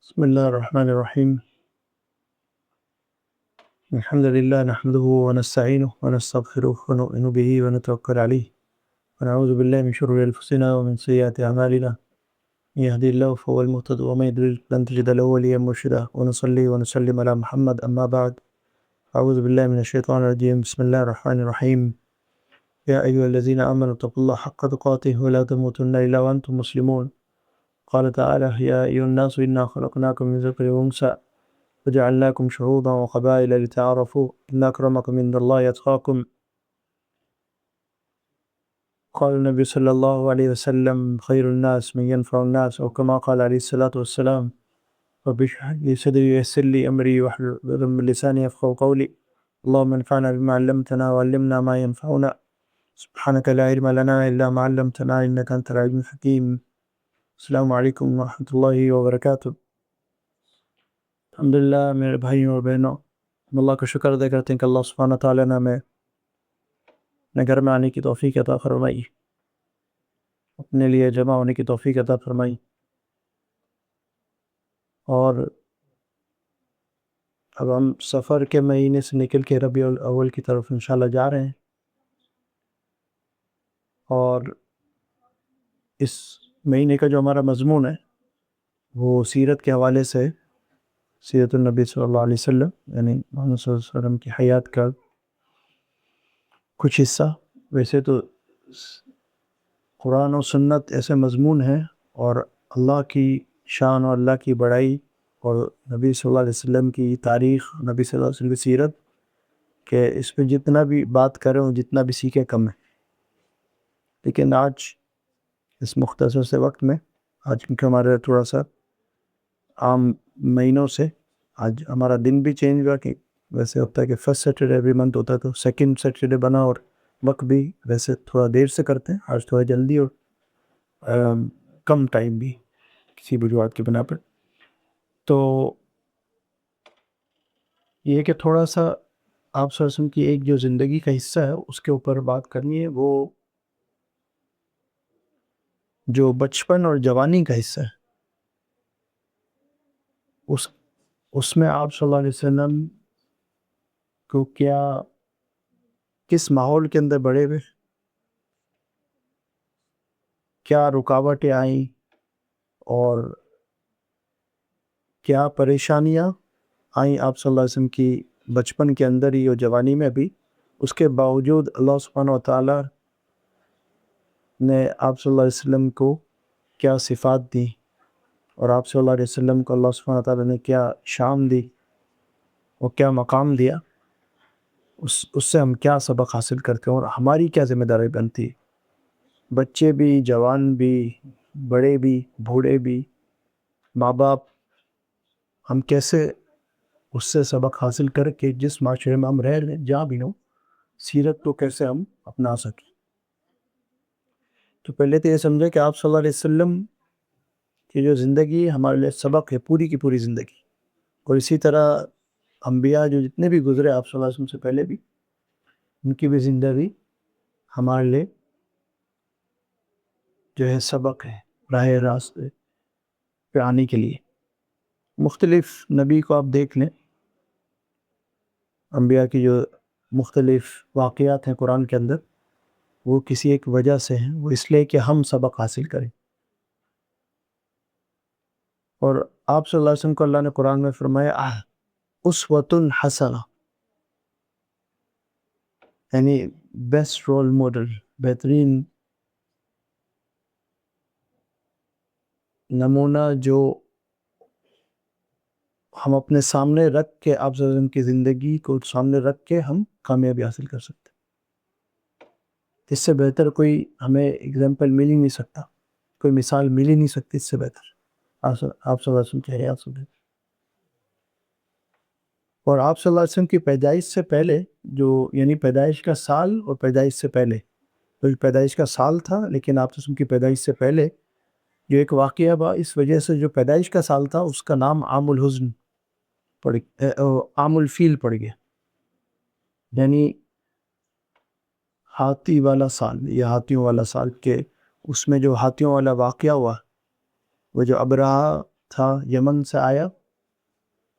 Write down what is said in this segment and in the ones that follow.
بسم الله الرحمن الرحيم. الحمد لله نحمده ونستعينه ونستغفره ونؤمن به ونتوكل عليه ونعوذ بالله من شرور أنفسنا ومن سيئات أعمالنا. من يهدي الله فهو المهتد ومن يضلل فلن تجد له وليا مرشدا. ونصلي ونسلم على محمد. أما بعد، أعوذ بالله من الشيطان الرجيم. بسم الله الرحمن الرحيم. يا أيها الذين آمنوا اتقوا الله حق تقاته ولا تموتن إلا وأنتم مسلمون. قال تعالى: يا أيها الناس إنا خلقناكم من ذكر وأنثى وجعلناكم شعوبا وقبائل لتعارفوا إن أكرمكم عند الله أتقاكم. قال النبي صلى الله عليه وسلم: خير الناس من ينفع الناس، أو كما قال عليه الصلاة والسلام: رب اشرح لي صدري ويسر لي أمري واحلل عقدة من لساني يفقهوا قولي. اللهم انفعنا بما علمتنا وعلمنا ما ينفعنا. سبحانك لا علم لنا إلا ما علمتنا إنك أنت العليم الحكيم. السلام علیکم ورحمۃ اللہ وبرکاتہ. الحمدللہ میرے بھائیوں اور بہنوں، ہم اللہ کا شکر ادا کرتے ہیں کہ اللہ سبحانہ تعالیٰ نے ہمیں اپنے گھر میں آنے کی توفیق عطا فرمائی، اپنے لیے جمع ہونے کی توفیق عطا فرمائی، اور اب ہم سفر کے مہینے سے نکل کے ربیع الاول کی طرف انشاءاللہ جا رہے ہیں، اور اس مہینے کا جو ہمارا مضمون ہے وہ سیرت کے حوالے سے، سیرت النبی صلی اللہ علیہ وسلم یعنی محمد صلی اللہ علیہ وسلم کی حیات کا کچھ حصہ. ویسے تو قرآن و سنت ایسے مضمون ہیں اور اللہ کی شان اور اللہ کی بڑائی اور نبی صلی اللہ علیہ وسلم کی تاریخ، نبی صلی اللہ علیہ وسلم کی سیرت، کہ اس پہ جتنا بھی بات کریں اور جتنا بھی سیکھیں کم ہے. لیکن آج اس مختصر سے وقت میں، آج کیونکہ ہمارے تھوڑا سا عام مہینوں سے آج ہمارا دن بھی چینج ہوا، کہ ویسے ہوتا ہے کہ فرسٹ سیٹرڈے ایوری منتھ ہوتا ہے تو سیکنڈ سیٹرڈے بنا، اور وقت بھی ویسے تھوڑا دیر سے کرتے ہیں، آج تھوڑا جلدی اور کم ٹائم بھی کسی وجوہات کی بنا پر. تو یہ کہ تھوڑا سا آپ صلی اللہ علیہ وسلم کی ایک جو زندگی کا حصہ ہے اس کے اوپر بات کرنی ہے، وہ جو بچپن اور جوانی کا حصہ ہے، اس میں آپ صلی اللہ علیہ وسلم کو کس ماحول کے اندر بڑے ہوئے، کیا رکاوٹیں آئیں اور کیا پریشانیاں آئیں آپ صلی اللہ علیہ وسلم کی بچپن کے اندر ہی اور جوانی میں بھی. اس کے باوجود اللہ سبحانہ وتعالیٰ نے آپ صلی اللہ علیہ وسلم کو کیا صفات دی، اور آپ صلی اللہ علیہ وسلم کو اللہ سبحانہ وتعالیٰ نے کیا شان دی اور کیا مقام دیا، اس سے ہم کیا سبق حاصل کرتے ہیں اور ہماری کیا ذمہ داری بنتی ہے. بچے بھی، جوان بھی، بڑے بھی، بوڑھے بھی، ماں باپ، ہم کیسے اس سے سبق حاصل کر کے جس معاشرے میں ہم رہ رہے ہیں، جہاں بھی ہوں، سیرت کو کیسے ہم اپنا سکیں. تو پہلے تو یہ سمجھے کہ آپ صلی اللہ علیہ وسلم کی جو زندگی ہمارے لیے سبق ہے، پوری کی پوری زندگی. اور اسی طرح انبیاء جو جتنے بھی گزرے آپ صلی اللہ علیہ وسلم سے پہلے بھی، ان کی بھی زندگی ہمارے لیے جو ہے سبق ہے، راہ راست پہ آنے کے لیے. مختلف نبی کو آپ دیکھ لیں، انبیاء کی جو مختلف واقعات ہیں قرآن کے اندر، وہ کسی ایک وجہ سے ہیں، وہ اس لیے کہ ہم سبق حاصل کریں. اور آپ صلی اللہ علیہ وسلم کو اللہ نے قرآن میں فرمایا اسوۃ حسنہ، یعنی بیسٹ رول ماڈل، بہترین نمونہ جو ہم اپنے سامنے رکھ کے، آپ صلی اللہ علیہ وسلم کی زندگی کو سامنے رکھ کے ہم کامیابی حاصل کر سکتے. اس سے بہتر کوئی ہمیں اگزامپل مل ہی نہیں سکتا، کوئی مثال مل ہی نہیں سکتی اس سے بہتر آپ صلی اللہ علیہ وسلم کی حیات سے. اور آپ صلی اللہ علیہ وسلم کی پیدائش سے پہلے، جو یعنی پیدائش کا سال اور پیدائش سے پہلے، تو پیدائش کا سال تھا لیکن آپ صلی اللہ علیہ وسلم کی پیدائش سے پہلے جو ایک واقعہ با، اس وجہ سے جو پیدائش کا سال تھا اس کا نام عام الحزن عام الفیل پڑ گیا، یعنی ہاتھی والا سال یا ہاتھیوں والا سال. کہ اس میں جو ہاتھیوں والا واقعہ ہوا، وہ جو ابرہہ تھا یمن سے آیا،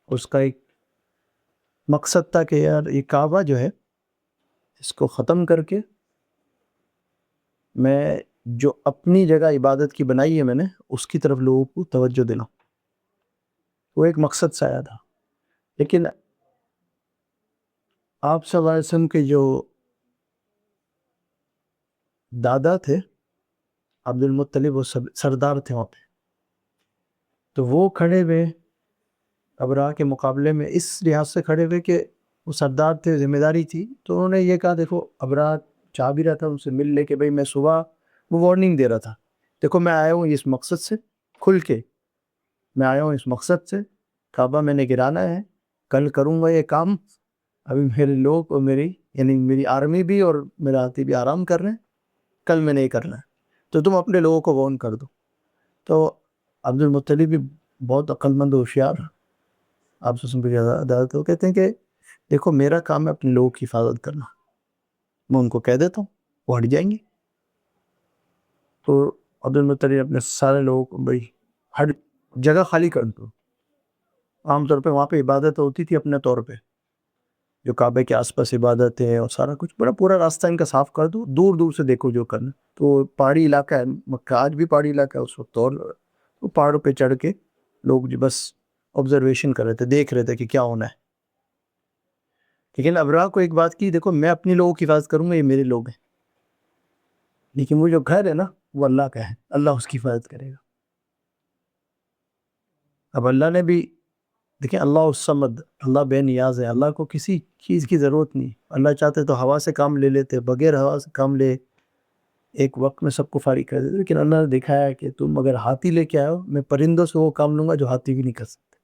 اس کا ایک مقصد تھا کہ یار یہ کعبہ جو ہے اس کو ختم کر کے میں جو اپنی جگہ عبادت کی بنائی ہے میں نے اس کی طرف لوگوں کو توجہ دلاؤں. وہ ایک مقصد سے آیا تھا. لیکن آپ صلی اللہ علیہ وسلم کے جو دادا تھے عبد المطلب، وہ سردار تھے وہاں پہ، تو وہ کھڑے ہوئے ابراہ کے مقابلے میں اس لحاظ سے کھڑے ہوئے کہ وہ سردار تھے، ذمہ داری تھی. تو انہوں نے یہ کہا دیکھو ابراہ چاہ بھی رہا تھا ان سے مل لے کے بھئی میں صبح وہ وارننگ دے رہا تھا، دیکھو میں آیا ہوں اس مقصد سے، کھل کے میں آیا ہوں اس مقصد سے، کعبہ میں نے گرانا ہے، کل کروں گا یہ کام. ابھی میرے لوگ اور یعنی میری آرمی بھی اور میرا ہاتھی بھی آرام کر رہے ہیں، کل میں نہیں کرنا ہے، تو تم اپنے لوگوں کو وارن کر دو. تو عبد المطلب بھی بہت عقل مند و ہوشیار آپ سے عدالت، وہ کہتے ہیں کہ دیکھو میرا کام ہے اپنے لوگوں کی حفاظت کرنا، میں ان کو کہہ دیتا ہوں وہ ہٹ جائیں گے. تو عبد المطلب اپنے سارے لوگوں کو بھائی ہر جگہ خالی کر دو. عام طور پہ وہاں پہ عبادت ہوتی تھی اپنے طور پہ، جو کعبے کے آس پاس عبادت ہے اور سارا کچھ، پورا راستہ ان کا صاف کر دو، دور دور سے دیکھو جو کرنا. تو پہاڑی علاقہ ہے مکہ، آج بھی پہاڑی علاقہ ہے اس وقت، اور وہ پہاڑوں پہ چڑھ کے لوگ جو بس آبزرویشن کر رہے تھے، دیکھ رہے تھے کہ کیا ہونا ہے. لیکن ابراہ کو ایک بات کی، دیکھو میں اپنے لوگوں کی حفاظت کروں گا، یہ میرے لوگ ہیں، لیکن وہ جو گھر ہے نا وہ اللہ کا ہے، اللہ اس کی حفاظت کرے گا. اب اللہ نے بھی دیکھیں، اللہ الصمد، اللہ بے نیاز ہے، اللہ کو کسی چیز کی ضرورت نہیں. اللہ چاہتے تو ہوا سے کام لے لیتے، بغیر ہوا سے کام لے ایک وقت میں سب کو فارغ کر دیتے. لیکن اللہ نے دکھایا کہ تم اگر ہاتھی لے کے آؤ، میں پرندوں سے وہ کام لوں گا جو ہاتھی بھی نہیں کر سکتے.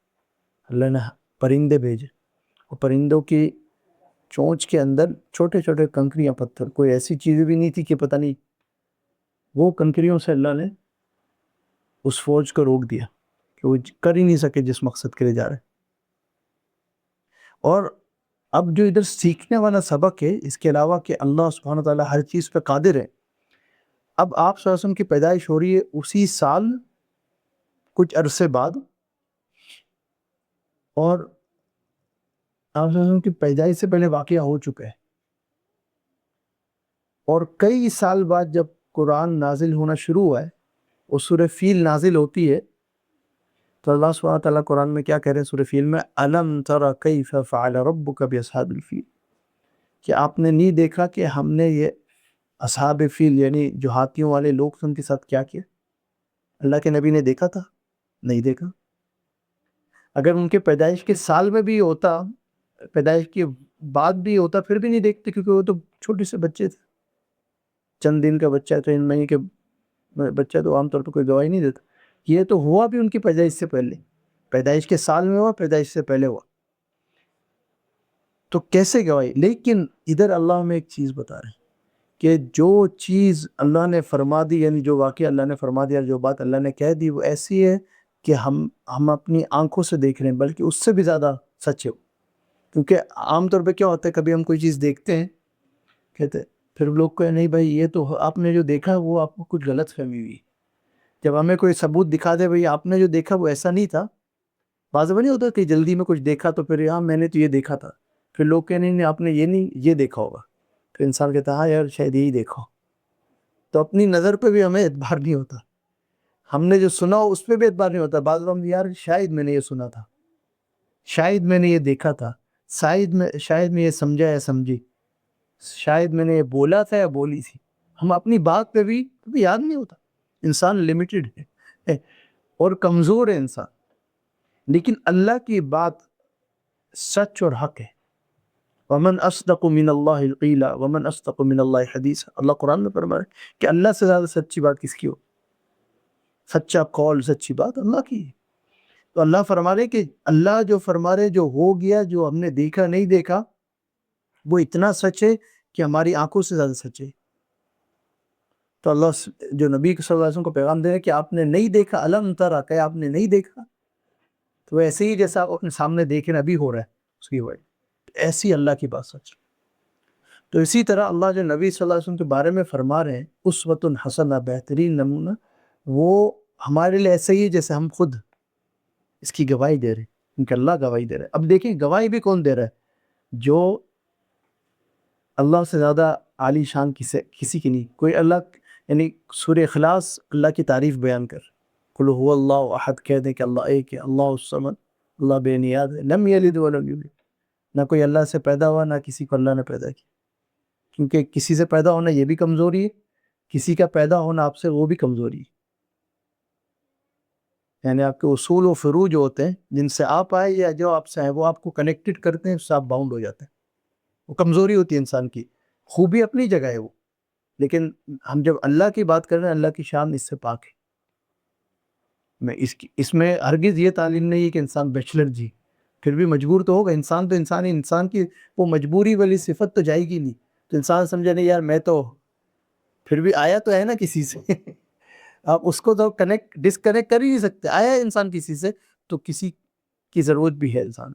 اللہ نے پرندے بھیجے، اور پرندوں کی چونچ کے اندر چھوٹے چھوٹے کنکریاں پتھر، کوئی ایسی چیز بھی نہیں تھی کہ پتہ نہیں، وہ کنکریوں سے اللہ نے اس فوج کو روک دیا کہ وہ کر ہی نہیں سکے جس مقصد کے لیے جا رہے. اور اب جو ادھر سیکھنے والا سبق ہے اس کے علاوہ کہ اللہ سبحانہ وتعالیٰ ہر چیز پہ قادر ہے. اب آپ صلی اللہ علیہ وسلم کی پیدائش ہو رہی ہے اسی سال کچھ عرصے بعد، اور آپ صلی اللہ علیہ وسلم کی پیدائش سے پہلے واقعہ ہو چکا ہے. اور کئی سال بعد جب قرآن نازل ہونا شروع ہوا ہے اور سورہ فیل نازل ہوتی ہے، تو اللہ سبحانہ وتعالیٰ قرآن میں کیا کہہ رہے ہیں سورہ فیل میں، أَلَمْ تَرَ كَيْفَ فَعَلَ رَبُّكَ بِأَصْحَابِ الْفِيلِ، کہ آپ نے نہیں دیکھا کہ ہم نے یہ اصحاب فیل یعنی جو ہاتھیوں والے لوگ تھے ان کے ساتھ کیا کیا. اللہ کے نبی نے دیکھا تھا؟ نہیں دیکھا. اگر ان کے پیدائش کے سال میں بھی ہوتا، پیدائش کے بعد بھی ہوتا، پھر بھی نہیں دیکھتے، کیونکہ وہ تو چھوٹے سے بچے تھے، چند دن کا بچہ ہے، تو ان مہینے کے بچہ تو عام طور پہ کوئی گواہی نہیں دیتا. یہ تو ہوا بھی ان کی پیدائش سے پہلے، پیدائش کے سال میں ہوا، پیدائش سے پہلے ہوا، تو کیسے گواہی. لیکن ادھر اللہ ہمیں ایک چیز بتا رہے ہیں کہ جو چیز اللہ نے فرما دی، یعنی جو واقعہ اللہ نے فرما دیا، جو بات اللہ نے کہہ دی، وہ ایسی ہے کہ ہم اپنی آنکھوں سے دیکھ رہے ہیں، بلکہ اس سے بھی زیادہ سچ ہے. کیونکہ عام طور پہ کیا ہوتا ہے، کبھی ہم کوئی چیز دیکھتے ہیں، کہتے ہیں پھر لوگ کہے نہیں بھائی یہ تو آپ نے جو دیکھا وہ آپ کو کچھ غلط فہمی ہوئی. جب ہمیں کوئی ثبوت دکھا دے بھائی آپ نے جو دیکھا وہ ایسا نہیں تھا، بعض دفعہ نہیں ہوتا کہ جلدی میں کچھ دیکھا تو پھر میں نے تو یہ دیکھا تھا، پھر لوگ کہنے نہیں آپ نے یہ نہیں یہ دیکھا ہوگا، پھر انسان کہتا ہاں یار شاید یہی دیکھا. تو اپنی نظر پہ بھی ہمیں اعتبار نہیں ہوتا، ہم نے جو سنا اس پہ بھی اعتبار نہیں ہوتا. بعض وقت یار شاید میں نے یہ سنا تھا، شاید میں نے یہ دیکھا تھا، شاید میں یہ سمجھا یا سمجھی، شاید میں نے یہ بولا تھا یا بولی تھی. ہم اپنی بات پہ بھی یاد نہیں ہوتا. انسان لمیٹڈ ہے اور کمزور ہے انسان، لیکن اللہ کی بات سچ اور حق ہے. وَمَنْ أَصْدَقُ مِنَ اللَّهِ قِيلًا وَمَنْ أَصْدَقُ مِنَ اللَّهِ حَدِيثًا. اللہ قرآن میں فرما رہا ہے کہ اللہ سے زیادہ سچی بات کس کی ہو، سچا قول، سچی بات اللہ کی ہے. تو اللہ فرما رہے کہ اللہ جو فرما رہے جو ہو گیا، جو ہم نے دیکھا نہیں دیکھا، وہ اتنا سچ ہے کہ ہماری آنکھوں سے زیادہ سچ ہے. تو اللہ جو نبی صلی اللہ علیہ وسلم کو پیغام دے رہے کہ آپ نے نہیں دیکھا، الم ترا، کہ آپ نے نہیں دیکھا، تو ایسے ہی جیسا آپ اپنے سامنے دیکھیں ابھی ہو رہا ہے اس کی وجہ، ایسی اللہ کی بات سچ. تو اسی طرح اللہ جو نبی صلی اللہ علیہ وسلم کے بارے میں فرما رہے ہیں اسوۃ حسنہ، بہترین نمونہ، وہ ہمارے لیے ایسے ہی جیسے ہم خود اس کی گواہی دے رہے ہیں، کیونکہ اللہ گواہی دے رہا ہے. اب دیکھیں گواہی بھی کون دے رہا ہے؟ جو اللہ سے زیادہ عالی شان کسی کی نہیں. کوئی اللہ، یعنی سورہ اخلاص اللہ کی تعریف بیان کر، قل هو اللہ احد، کہہ دیں کہ اللہ ایک ہے، اللہ الصمد، اللہ بے نیاز ہے، لم یلد ولم یولد. نہ کوئی اللہ سے پیدا ہوا، نہ کسی کو اللہ نے پیدا کیا. کیونکہ کسی سے پیدا ہونا یہ بھی کمزوری ہے، کسی کا پیدا ہونا آپ سے وہ بھی کمزوری ہے. یعنی آپ کے اصول و فروع جو ہوتے ہیں، جن سے آپ آئے یا جو آپ سے ہیں، وہ آپ کو کنیکٹڈ کرتے ہیں، اس سے آپ باؤنڈ ہو جاتے ہیں. وہ کمزوری ہوتی ہے انسان کی. خوبی اپنی جگہ ہے وہ، لیکن ہم جب اللہ کی بات کر رہے ہیں، اللہ کی شان اس سے پاک ہے. اس میں ہرگز یہ تعلیم نہیں ہے کہ انسان بیچلر جی، پھر بھی مجبور تو ہوگا. انسان تو انسان ہے، انسان کی وہ مجبوری والی صفت تو جائے گی نہیں. تو انسان سمجھا نہیں یار میں تو پھر بھی آیا تو ہے نا کسی سے. آپ اس کو تو ڈسکنیکٹ کر ہی نہیں سکتے. آیا ہے انسان کسی سے تو کسی کی ضرورت بھی ہے انسان.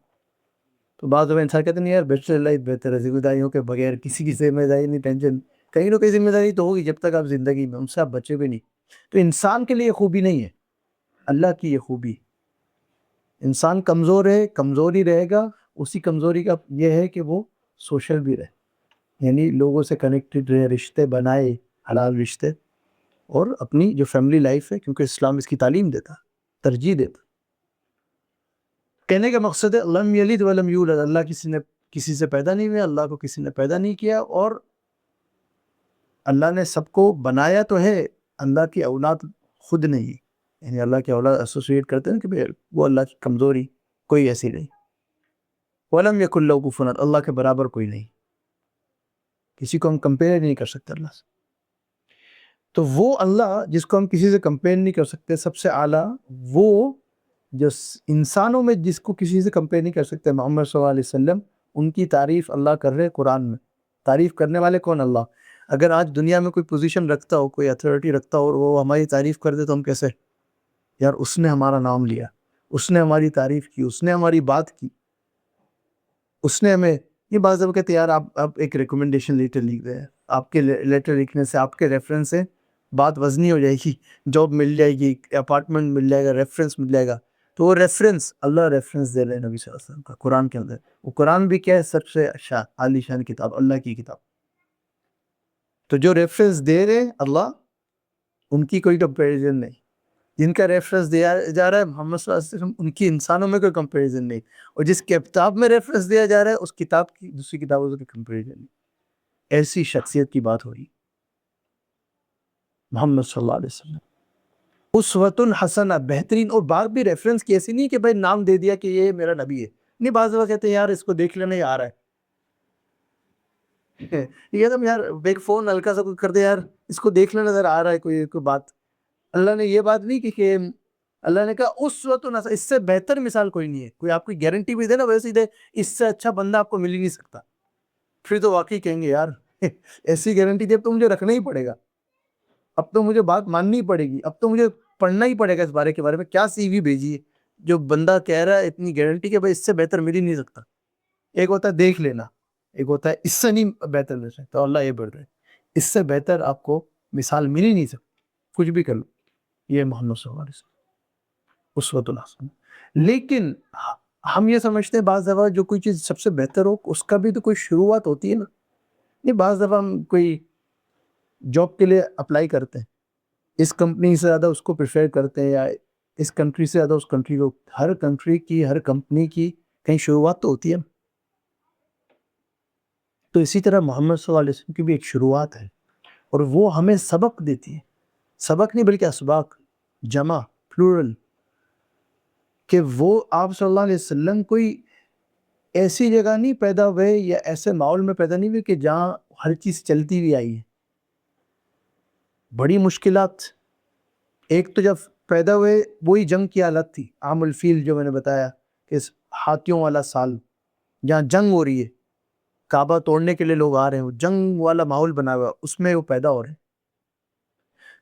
تو بعض دفعہ انسان کہتے ہیں یار بیچلر لائف بہتر ہے، ذمہ داریوں کے بغیر، کسی کی ذمہ داری نہیں، ٹینشن. کہیں نہ کہیں ذمہ داری تو ہوگی جب تک آپ زندگی میں، ان سے آپ بچے بھی نہیں. تو انسان کے لیے خوبی نہیں ہے، اللہ کی یہ خوبی. انسان کمزور ہے، کمزوری رہے گا. اسی کمزوری کا یہ ہے کہ وہ سوشل بھی رہے، یعنی لوگوں سے کنیکٹڈ رہے، رشتے بنائے، حلال رشتے. اور اپنی جو فیملی لائف ہے، کیونکہ اسلام اس کی تعلیم دیتا، ترجیح دیتا. کہنے کا مقصد ہے لم یلد ولم یولد، اللہ کسی سے پیدا نہیں ہوئے، اللہ کو کسی نے پیدا نہیں کیا. اور اللہ نے سب کو بنایا تو ہے، اللہ کی اولاد خود نہیں. یعنی اللہ کی اولاد ایسوسیٹ کرتے ہیں کہ وہ اللہ کی کمزوری کوئی ایسی نہیں. ولم یکن لہ کفوا احد، اللہ کے برابر کوئی نہیں، کسی کو ہم کمپیئر نہیں کر سکتے اللہ سے. تو وہ اللہ جس کو ہم کسی سے کمپیئر نہیں کر سکتے، سب سے اعلیٰ، وہ جو انسانوں میں جس کو کسی سے کمپیئر نہیں کر سکتے، محمد صلی اللہ علیہ وسلم، ان کی تعریف اللہ کر رہے قرآن میں. تعریف کرنے والے کون؟ اللہ. اگر آج دنیا میں کوئی پوزیشن رکھتا ہو، کوئی اتھارٹی رکھتا ہو، اور وہ ہماری تعریف کر دے تو ہم کیسے؟ یار اس نے ہمارا نام لیا، اس نے ہماری تعریف کی، اس نے ہماری بات کی، اس نے ہمیں. یہ بعض دفعہ کہتے ہیں یار آپ ایک ریکمنڈیشن لیٹر لکھ دیں. آپ کے لیٹر لکھنے سے، آپ کے ریفرنس سے بات وزنی ہو جائے گی، جاب مل جائے گی، اپارٹمنٹ مل جائے گا، ریفرنس مل جائے گا. تو وہ ریفرنس، اللہ ریفرنس دے رہے ہیں نبی صلی اللہ علیہ وسلم کا قرآن کے اندر. وہ قرآن بھی کیا ہے؟ سب سے عالی شان کتاب، اللہ کی کتاب. تو جو ریفرنس دے رہے اللہ، ان کی کوئی کمپیریزن نہیں. جن کا ریفرنس دیا جا رہا ہے محمد صلی اللہ علیہ وسلم، ان کی انسانوں میں کوئی کمپیریزن نہیں. اور جس کتاب میں ریفرنس دیا جا رہا ہے، اس کتاب کی دوسری کتابوں سے کمپیریزن نہیں. ایسی شخصیت کی بات ہو رہی محمد صلی اللہ علیہ وسلم. اسوۃ حسنہ، بہترین. اور بات بھی ریفرنس کی ایسی نہیں کہ بھائی نام دے دیا کہ یہ میرا نبی ہے. نہیں، بعض دفعہ کہتے ہیں یار اس کو دیکھ لینا، یہ آ رہا ہے. یہ تم یار ایک فون ہلکا سا کر دے، یار اس کو دیکھ لینا، نظر آ رہا ہے کوئی بات. اللہ نے یہ بات نہیں کی کہ اللہ نے کہا اسوۃ حسنہ، اس سے بہتر مثال کوئی نہیں ہے. کوئی آپ کی گارنٹی بھی دے نا ویسے ہی دے، اس سے اچھا بندہ آپ کو مل ہی نہیں سکتا. پھر تو واقعی کہیں گے یار ایسی گارنٹی دی اب تو مجھے رکھنا ہی پڑے گا، اب تو مجھے بات ماننی پڑے گی، اب تو مجھے پڑھنا ہی پڑے گا اس بارے میں کیا سی وی بھیجی ہے جو بندہ کہہ رہا ہے اتنی گارنٹی کہ بھائی اس سے بہتر مل ہی نہیں سکتا. ایک ہوتا ہے دیکھ لینا، ایک ہوتا ہے اس سے نہیں بہتر مل سکتا. اللہ یہ بڑھ رہے اس سے بہتر آپ کو مثال مل ہی نہیں سکتی، کچھ بھی کر لو. یہ محمد صلی اللہ علیہ وسلم اسوۃ الحسنہ. لیکن ہم یہ سمجھتے ہیں بعض دفعہ جو کوئی چیز سب سے بہتر ہو، اس کا بھی تو کوئی شروعات ہوتی ہے نا. یہ بعض دفعہ ہم کوئی جاب کے لیے اپلائی کرتے ہیں، اس کمپنی سے زیادہ اس کو پریفر کرتے ہیں، یا اس کنٹری سے زیادہ اس کنٹری کو. ہر کنٹری کی، ہر کمپنی کی کہیں شروعات تو ہوتی ہے. تو اسی طرح محمد صلی اللہ علیہ وسلم کی بھی ایک شروعات ہے، اور وہ ہمیں سبق دیتی ہے. سبق نہیں بلکہ اسباق، جمع، پلورل. کہ وہ آپ صلی اللہ علیہ وسلم کوئی ایسی جگہ نہیں پیدا ہوئے یا ایسے ماحول میں پیدا نہیں ہوئے کہ جہاں ہر چیز چلتی ہوئی آئی ہے. بڑی مشکلات. ایک تو جب پیدا ہوئے وہی جنگ کی حالت تھی، عام الفیل جو میں نے بتایا کہ ہاتھیوں والا سال، جہاں جنگ ہو رہی ہے، کعبہ توڑنے کے لیے لوگ آ رہے ہیں، جنگ والا ماحول بنا ہوا، اس میں وہ پیدا ہو رہے ہیں.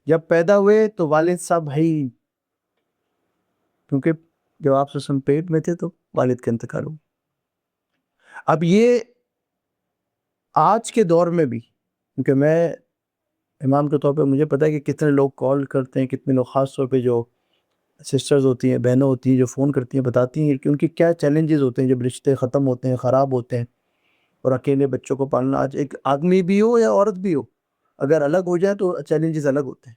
جب پیدا ہوئے تو والد صاحب ہے ہی، کیونکہ جب آپ سے پیٹ میں تھے تو والد کا انتقال ہو. اب یہ آج کے دور میں بھی، کیونکہ میں امام کے طور پہ مجھے پتا ہے کہ کتنے لوگ کال کرتے ہیں، کتنے لوگ خاص طور پہ جو سسٹرز ہوتی ہیں، بہنیں ہوتی ہیں جو فون کرتی ہیں، بتاتی ہیں کہ ان کے کیا چیلنجز ہوتے ہیں جب رشتے ختم ہوتے ہیں، خراب ہوتے ہیں، اور اکیلے بچوں کو پالنا. آج ایک آدمی بھی ہو یا عورت بھی ہو، اگر الگ ہو جائے تو چیلنجز الگ ہوتے ہیں،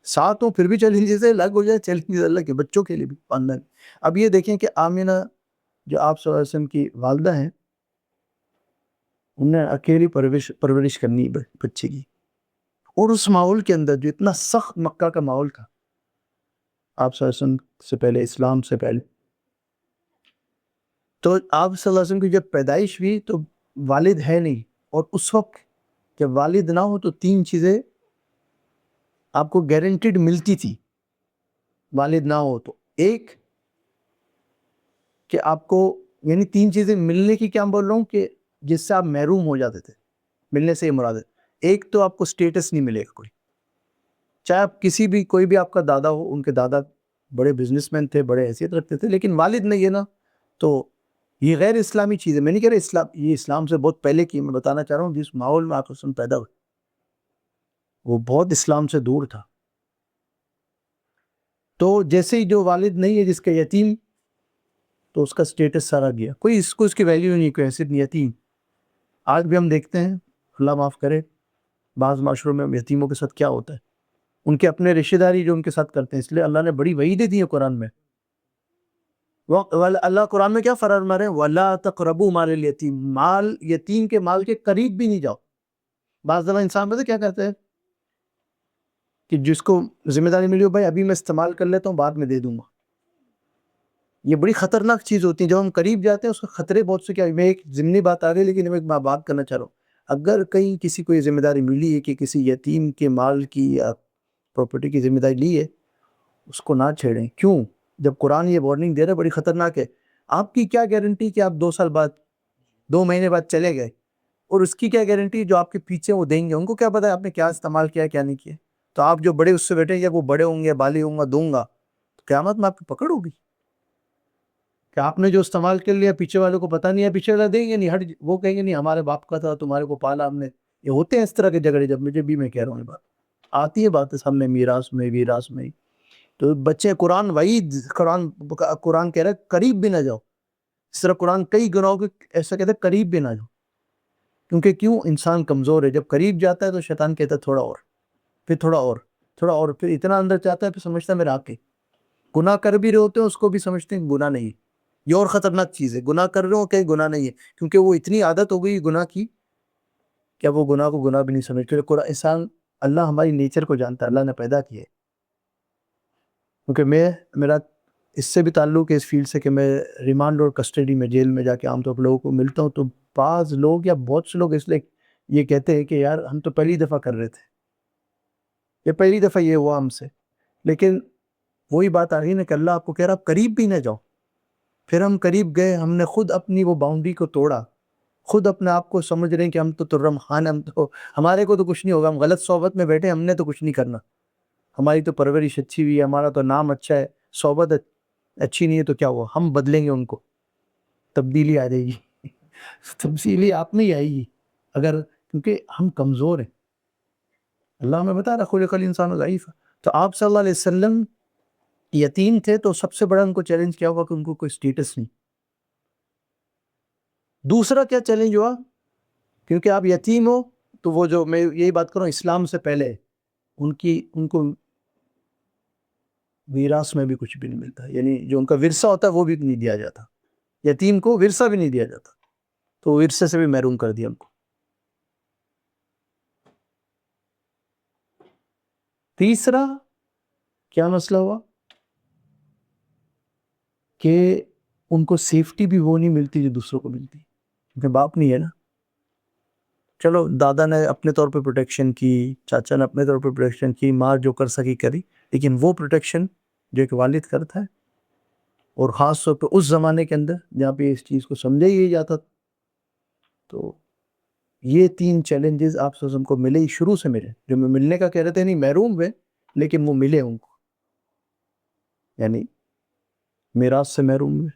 ساتھ ہوں پھر بھی چیلنجز ہے، الگ ہو جائے چیلنجز الگ ہے، بچوں کے لیے بھی پالنا. اب یہ دیکھیں کہ آمینہ جو آپ صلی اللہ علیہ وسلم کی والدہ ہیں، انہوں نے اکیلی پرورش کرنی بچے کی، اور اس ماحول کے اندر جو اتنا سخت مکہ کا ماحول تھا آپ صلی اللہ علیہ وسلم سے پہلے، اسلام سے پہلے. تو آپ صلی اللہ علیہ وسلم کی جب پیدائش ہوئی تو والد ہے نہیں، اور اس وقت جب والد نہ ہو تو 3 چیزیں آپ کو گارنٹیڈ ملتی تھی والد نہ ہو تو. ایک کہ آپ کو، یعنی 3 چیزیں ملنے کی کیا بول رہا ہوں کہ جس سے آپ محروم ہو جاتے تھے، ملنے سے یہ مراد ہے. ایک تو آپ کو سٹیٹس نہیں ملے گا کوئی، چاہے آپ کسی بھی، کوئی بھی آپ کا دادا ہو، ان کے دادا بڑے بزنس مین تھے، بڑے حیثیت رکھتے تھے، لیکن والد نہیں ہے نا، تو یہ غیر اسلامی چیز ہے. میں نہیں کہہ رہا اسلام، یہ اسلام سے بہت پہلے کی، میں بتانا چاہ رہا ہوں جس ماحول میں آپ حسن پیدا ہوئے وہ بہت اسلام سے دور تھا. تو جیسے ہی جو والد نہیں ہے، جس کا یتیم، تو اس کا سٹیٹس سارا گیا، کوئی اس کو اس کی ویلیو نہیں، کوئی حیثیت نہیں. یتیم آج بھی ہم دیکھتے ہیں، اللہ معاف کرے، بعض معاشروں میں یتیموں کے ساتھ کیا ہوتا ہے، ان کے اپنے رشتہ داری جو ان کے ساتھ کرتے ہیں. اس لیے اللہ نے بڑی وعیدیں دی ہیں قرآن میں. اللہ قرآن میں کیا فرما رہے ہیں؟ وَلَا تَقْرَبُوا مَالَ الْيَتِيمِ، مال یتیم کے مال کے قریب بھی نہیں جاؤ. بعض دفعہ انسان پتہ کیا کرتے ہیں کہ جس کو ذمہ داری ملی ہو، بھائی ابھی میں استعمال کر لیتا ہوں، بعد میں دے دوں گا. یہ بڑی خطرناک چیز ہوتی ہے. جب ہم قریب جاتے ہیں اس کے خطرے بہت سے. کیا میں ایک ضمنی بات آ رہی ہے، لیکن میں ایک بات کرنا چاہ رہا ہوں. اگر کہیں کسی کو یہ ذمہ داری ملی ہے کہ کسی یتیم کے مال کی یا پراپرٹی کی ذمہ داری لی ہے، اس کو نہ چھیڑیں. کیوں؟ جب قرآن یہ وارننگ دے رہا ہے، بڑی خطرناک ہے. آپ کی کیا گارنٹی کہ آپ 2 سال بعد، 2 مہینے بعد چلے گئے، اور اس کی کیا گارنٹی جو آپ کے پیچھے وہ دیں گے؟ ان کو کیا پتا ہے آپ نے کیا استعمال کیا کیا نہیں کیا. تو آپ جو بڑے اس سے بیٹھے، یا وہ بڑے ہوں گے، بالغ ہوں گا، دوں گا، تو قیامت میں آپ کی پکڑ ہوگی کہ آپ نے جو استعمال کر لیا، پیچھے والوں کو پتہ نہیں ہے، پیچھے والے دیں گے نہیں، وہ کہیں گے نہیں ہمارے باپ کا تھا، تمہارے کو پالا ہم نے. یہ ہوتے ہیں اس طرح کے جھگڑے. جب مجھے بھی، میں کہہ رہا ہوں، یہ بات آتی ہے، بات سامنے میراث میں، ویراث میں. تو بچے، قرآن وعید، قرآن کہہ رہا ہے قریب بھی نہ جاؤ. اس طرح قرآن کئی گناہوں کے ایسا کہتا ہے قریب بھی نہ جاؤ. کیونکہ کیوں؟ انسان کمزور ہے. جب قریب جاتا ہے تو شیطان کہتا ہے تھوڑا اور، پھر تھوڑا اور، تھوڑا اور، پھر اتنا اندر چاہتا ہے، پھر سمجھتا ہے میرا حق ہے. گناہ کر بھی رہے ہوتے ہیں، اس کو بھی سمجھتے ہیں گناہ نہیں. یہ اور خطرناک چیز ہے. گناہ کر رہے ہو کہ گناہ نہیں ہے، کیونکہ وہ اتنی عادت ہو گئی گناہ کی، کیا وہ گناہ کو گناہ بھی نہیں سمجھتے. قرآن، انسان، اللہ ہماری نیچر کو جانتا ہے، اللہ نے پیدا کیا ہے. کیونکہ میرا اس سے بھی تعلق ہے اس فیلڈ سے کہ میں ریمانڈ اور کسٹڈی میں، جیل میں جا کے عام طور پر لوگوں کو ملتا ہوں. تو بعض لوگ یا بہت سے لوگ اس لیے یہ کہتے ہیں کہ یار ہم تو پہلی دفعہ کر رہے تھے، یہ پہلی دفعہ یہ ہوا ہم سے. لیکن وہی بات آ رہی ہے نا کہ اللہ آپ کو کہہ رہا آپ قریب بھی نہ جاؤ. پھر ہم قریب گئے، ہم نے خود اپنی وہ باؤنڈری کو توڑا، خود اپنے آپ کو سمجھ رہے ہیں کہ ہم تو ترم خان، ہمارے کو تو کچھ نہیں ہوگا، ہم غلط صحبت میں بیٹھے، ہم نے تو کچھ نہیں کرنا، ہماری تو پرورش اچھی ہوئی ہے، ہمارا تو نام اچھا ہے، صحبت اچھی نہیں ہے تو کیا ہوا، ہم بدلیں گے ان کو. تبدیلی آ جائے گی. تبدیلی آپ نہیں آئے گی اگر، کیونکہ ہم کمزور ہیں. اللہ میں بتا رہا خلق الانسان ضعیف. تو آپ صلی اللہ علیہ وسلم یتیم تھے، تو سب سے بڑا ان کو چیلنج کیا ہوا کہ ان کو کوئی سٹیٹس نہیں. دوسرا کیا چیلنج ہوا؟ کیونکہ آپ یتیم ہو، تو وہ جو میں یہی بات کروں اسلام سے پہلے ان کو میراث میں بھی کچھ بھی نہیں ملتا، یعنی جو ان کا ورثہ ہوتا ہے وہ بھی نہیں دیا جاتا. یتیم کو ورثہ بھی نہیں دیا جاتا، تو ورثے سے بھی محروم کر دیا ان کو. تیسرا کیا مسئلہ ہوا کہ ان کو سیفٹی بھی وہ نہیں ملتی جو دوسروں کو ملتی، کیونکہ باپ نہیں ہے نا. چلو دادا نے اپنے طور پہ پروٹیکشن کی، چاچا نے اپنے طور پہ پروٹیکشن کی، ماں جو کر سکی کری، لیکن وہ پروٹیکشن جو ایک والد کرتا ہے، اور خاص طور پہ اس زمانے کے اندر جہاں پہ اس چیز کو سمجھا ہی جاتا. تو یہ 3 چیلنجز آپ سے کو ملے ہی، شروع سے ملے. جو میں ملنے کا کہہ رہے تھے نہیں، محروم ہوئے، لیکن وہ ملے ان کو. یعنی میراث سے محروم ہوئے،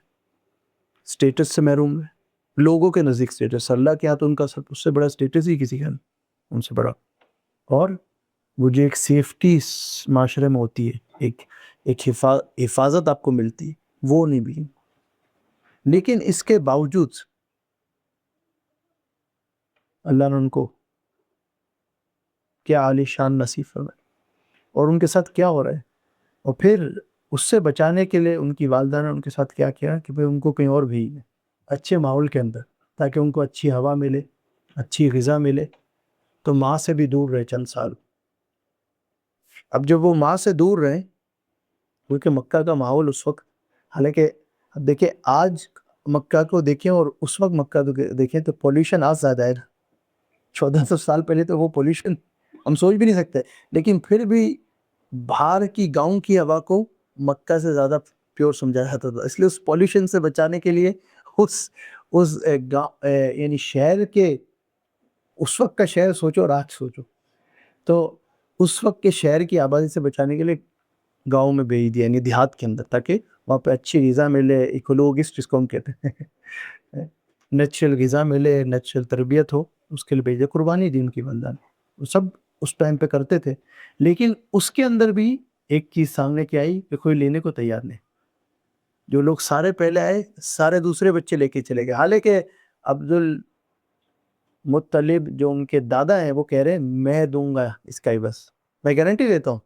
سٹیٹس سے محروم ہوئے، لوگوں کے نزدیک سٹیٹس، اللہ کے ہاتھ ان کا اس سے بڑا سٹیٹس ہی کسی کا نہیں ان سے بڑا. اور وہ جو ایک سیفٹی معاشرے میں ہوتی ہے، ایک ایک حفاظت آپ کو ملتی، وہ نہیں بھی. لیکن اس کے باوجود اللہ نے ان کو کیا عالی شان نصیب فرمائے، اور ان کے ساتھ کیا ہو رہا ہے. اور پھر اس سے بچانے کے لیے ان کی والدہ نے ان کے ساتھ کیا کیا کہ ان کو کہیں اور بھیجیں اچھے ماحول کے اندر، تاکہ ان کو اچھی ہوا ملے، اچھی غذا ملے. تو ماں سے بھی دور رہے چند سال. اب جب وہ ماں سے دور رہے، کیونکہ مکہ کا ماحول اس وقت، حالانکہ اب دیکھیں آج مکہ کو دیکھیں اور اس وقت مکہ کو دیکھیں تو پولیوشن آج زیادہ ہے. 1400 سال پہلے تو وہ پولیوشن ہم سوچ بھی نہیں سکتے. لیکن پھر بھی باہر کی گاؤں کی ہوا کو مکہ سے زیادہ پیور سمجھا جاتا تھا. اس لیے اس پولیوشن سے بچانے کے لیے اس گاؤں یعنی شہر کے، اس وقت کا شہر سوچو اور آج سوچو، تو اس وقت کے شہر کی آبادی سے بچانے کے لیے گاؤں میں بھیج دیا، یعنی دیہات کے اندر، تاکہ وہاں پہ اچھی غذا ملے، ایکولوجسٹ جس کو ہم کہتے ہیں، نیچرل غذا ملے، نیچرل تربیت ہو، اس کے لیے بھیجے. قربانی دی ان کی والدہ نے. وہ سب اس ٹائم پہ کرتے تھے. لیکن اس کے اندر بھی ایک چیز سامنے کی آئی کہ کوئی لینے کو تیار نہیں. جو لوگ سارے پہلے آئے، سارے دوسرے بچے لے کے چلے گئے. حالانکہ عبد المطلب جو ان کے دادا ہیں وہ کہہ رہے ہیں میں دوں گا اس کا ہی، بس میں گارنٹی دیتا ہوں.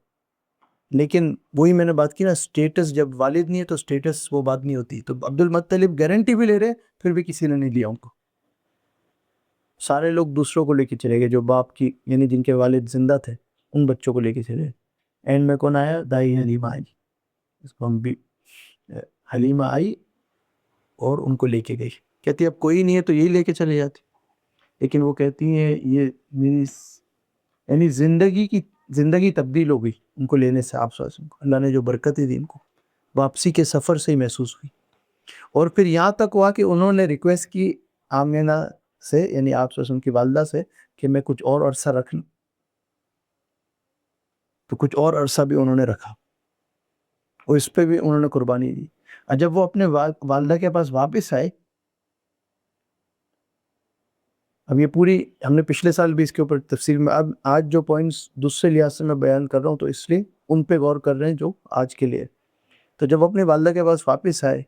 لیکن وہی میں نے بات کی نا، سٹیٹس جب والد نہیں ہے تو سٹیٹس وہ بات نہیں ہوتی. تو عبد المطلب گارنٹی بھی لے رہے، پھر بھی کسی نے نہیں لیا ان کو. سارے لوگ دوسروں کو لے کے چلے گئے، جو باپ کی یعنی جن کے والد زندہ تھے ان بچوں کو لے کے چلے گئے. اینڈ میں کون آیا؟ دائی حلیمہ آئی، اس کو ہم بھی حلیمہ آئی اور ان کو لے کے گئی. کہتی اب کوئی نہیں ہے تو یہی لے کے چلے جاتی. لیکن وہ کہتی ہیں یہ میری یعنی زندگی تبدیل ہو گئی ان کو لینے سے. آپ اللہ نے جو برکتیں دی ان کو واپسی کے سفر سے ہی محسوس ہوئی. اور پھر یہاں تک ہوا کہ انہوں نے ریکویسٹ کی آمینہ سے، یعنی آپ کی والدہ سے، کہ میں کچھ اور عرصہ رکھ لوں. تو کچھ اور عرصہ بھی انہوں نے رکھا، اور اس پہ بھی انہوں نے قربانی دی. جب وہ اپنے والدہ کے پاس واپس آئے، اب یہ پوری ہم نے پچھلے سال بھی اس کے اوپر تفصیل میں، اب آج جو پوائنٹس دوسرے لحاظ سے میں بیان کر رہا ہوں تو اس لیے ان پہ غور کر رہے ہیں جو آج کے لیے. تو جب اپنے والدہ کے پاس واپس آئے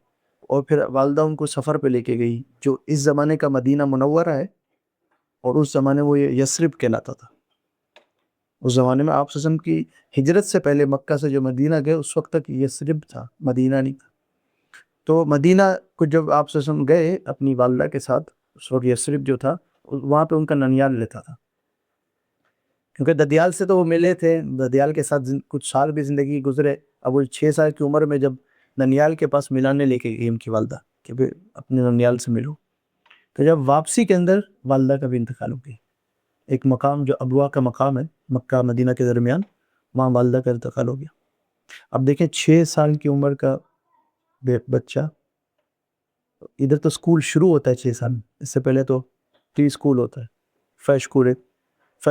اور پھر والدہ ان کو سفر پہ لے کے گئی، جو اس زمانے کا مدینہ منورہ ہے، اور اس زمانے وہ یثرب کہلاتا تھا. اس زمانے میں آپ وسلم کی ہجرت سے پہلے مکہ سے جو مدینہ گئے اس وقت تک یثرب تھا، مدینہ نہیں تھا. تو مدینہ کو جب آپ وسلم گئے اپنی والدہ کے ساتھ، اس وقت یثرب جو تھا وہاں پہ ان کا ننیال لیتا تھا، کیونکہ ددیال سے تو وہ ملے تھے، ددیال کے ساتھ کچھ سال بھی زندگی گزرے. اب وہ 6 سال کی عمر میں جب ننیال کے پاس ملانے لے کے گئی ان کی والدہ کہ اپنے ننیال سے ملو، تو جب واپسی کے اندر والدہ کا بھی انتقال ہو گئی. ایک مقام جو ابوا کا مقام ہے مکہ مدینہ کے درمیان، وہاں والدہ کا انتقال ہو گیا. اب دیکھیں 6 سال کی عمر کا بچہ، ادھر تو سکول شروع ہوتا ہے 6 سال، اس سے پہلے تو پری سکول ہوتا ہے، فیش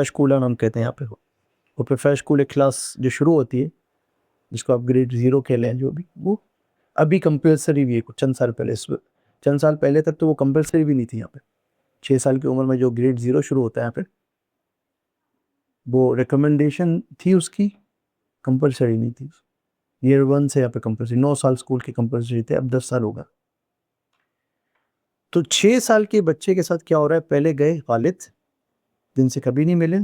سکول ہم کہتے ہیں یہاں پہ. اور پھر فیش سکول ایک کلاس جو شروع ہوتی ہے جس کو آپ گریڈ 0 کہہ لیں، جو بھی وہ ابھی کمپلسری بھی ہے. چند سال پہلے تک تو وہ کمپلسری بھی نہیں تھی. یہاں پہ 6 سال کی عمر میں جو گریڈ 0 شروع ہوتا ہے یہاں پہ، وہ ریکمنڈیشن تھی اس کی، کمپلسری نہیں تھی. ایئر 1 سے یہاں پہ کمپلسری، 9 سال سکول کی کمپلسری تھے، اب 10 سال ہوگا. تو 6 سال کے بچے کے ساتھ کیا ہو رہا ہے؟ پہلے گئے والد جن سے کبھی نہیں ملے،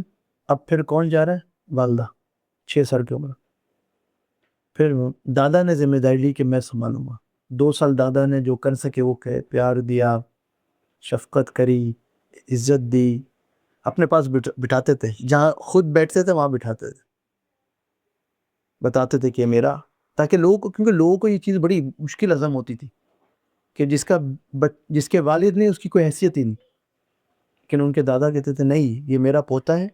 اب پھر کون جا رہا ہے؟ والدہ 6 سال کی عمر. پھر دادا نے ذمہ داری لی کہ میں سنبھالوں گا. 2 سال دادا نے جو کر سکے وہ کہے، پیار دیا، شفقت کری، عزت دی، اپنے پاس بٹھاتے تھے، جہاں خود بیٹھتے تھے وہاں بٹھاتے تھے، بتاتے تھے کہ میرا، تاکہ لوگوں کو، کیونکہ لوگوں کو یہ چیز بڑی مشکل ہضم ہوتی تھی کہ جس کے والد نہیں اس کی کوئی حیثیت ہی نہیں. لیکن ان کے دادا کہتے تھے نہیں یہ میرا پوتا ہے،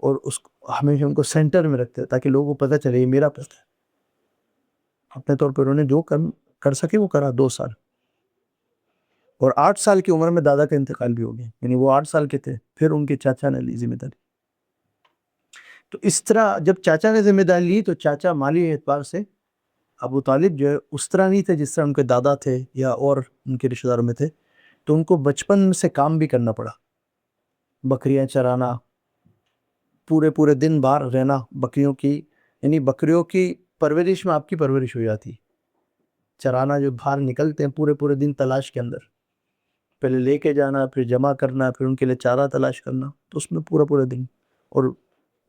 اور اس ہمیشہ ان کو سینٹر میں رکھتے تاکہ لوگوں کو پتہ چلے یہ میرا پوتا ہے. اپنے طور پر انہوں نے جو کر سکے وہ کرا. 2 سال، اور 8 سال کی عمر میں دادا کا انتقال بھی ہو گیا، یعنی وہ 8 سال کے تھے. پھر ان کے چاچا نے لی ذمہ داری. تو اس طرح جب چاچا نے ذمہ داری لی تو چاچا مالی اعتبار سے ابو طالب جو ہے اس طرح نہیں تھے جس طرح ان کے دادا تھے یا اور ان کے رشتہ داروں میں تھے. تو ان کو بچپن سے کام بھی کرنا پڑا، بکریاں چرانا، پورے دن باہر رہنا بکریوں کی، یعنی بکریوں کی پرورش میں آپ کی پرورش ہو جاتی ہے. چرانا جو باہر نکلتے ہیں پورے پورے دن تلاش کے اندر، پہلے لے کے جانا، پھر جمع کرنا، پھر ان کے لیے چارہ تلاش کرنا، تو اس میں پورا پورا دن. اور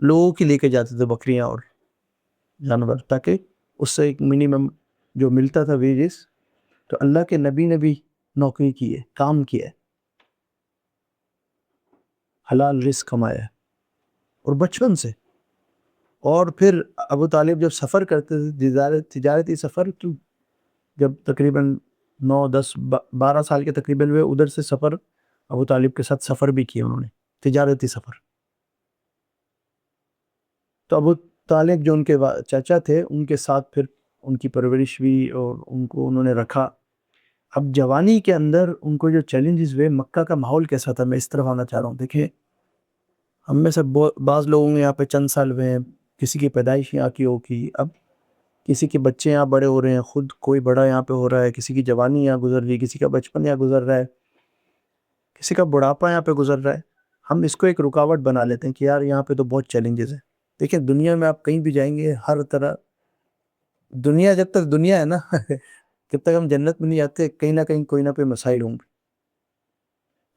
لوگوں کی لے کے جاتے تھے بکریاں اور جانور، تاکہ اس سے ایک منیمم جو ملتا تھا ویجز. تو اللہ کے نبی نے بھی نوکری کی ہے، کام کیا ہے، حلال رزق کمایا ہے، اور بچپن سے. اور پھر ابو طالب جب سفر کرتے تھے تجارتی سفر، تو جب تقریباً 9 10 12 سال کے تقریباً ہوئے، ادھر سے سفر ابو طالب کے ساتھ سفر بھی کیا انہوں نے، تجارتی سفر. تو ابو طالب جو ان کے چاچا تھے، ان کے ساتھ پھر ان کی پرورش ہوئی اور ان کو انہوں نے رکھا. اب جوانی کے اندر ان کو جو چیلنجز ہوئے، مکہ کا ماحول کیسا تھا، میں اس طرف آنا چاہ رہا ہوں. دیکھیں، ہم میں سے بعض لوگوں نے یہاں پہ چند سال ہوئے ہیں، کسی کی پیدائش یہاں کی ہوگی، اب کسی کے بچے یہاں بڑے ہو رہے ہیں، خود کوئی بڑا یہاں پہ ہو رہا ہے، کسی کی جوانی یہاں گزر رہی ہے، کسی کا بچپن یہاں گزر رہا ہے، کسی کا بڑھاپا یہاں پہ گزر رہا ہے. ہم اس کو ایک رکاوٹ بنا لیتے ہیں کہ یار یہاں پہ تو بہت چیلنجز ہیں. دیکھیں، دنیا میں آپ کہیں بھی جائیں گے، ہر طرح دنیا، جب تک دنیا ہے نا جب تک ہم جنت میں نہیں آتے، کہیں نہ کہیں کوئی نہ کوئی مسائل ہوں گے.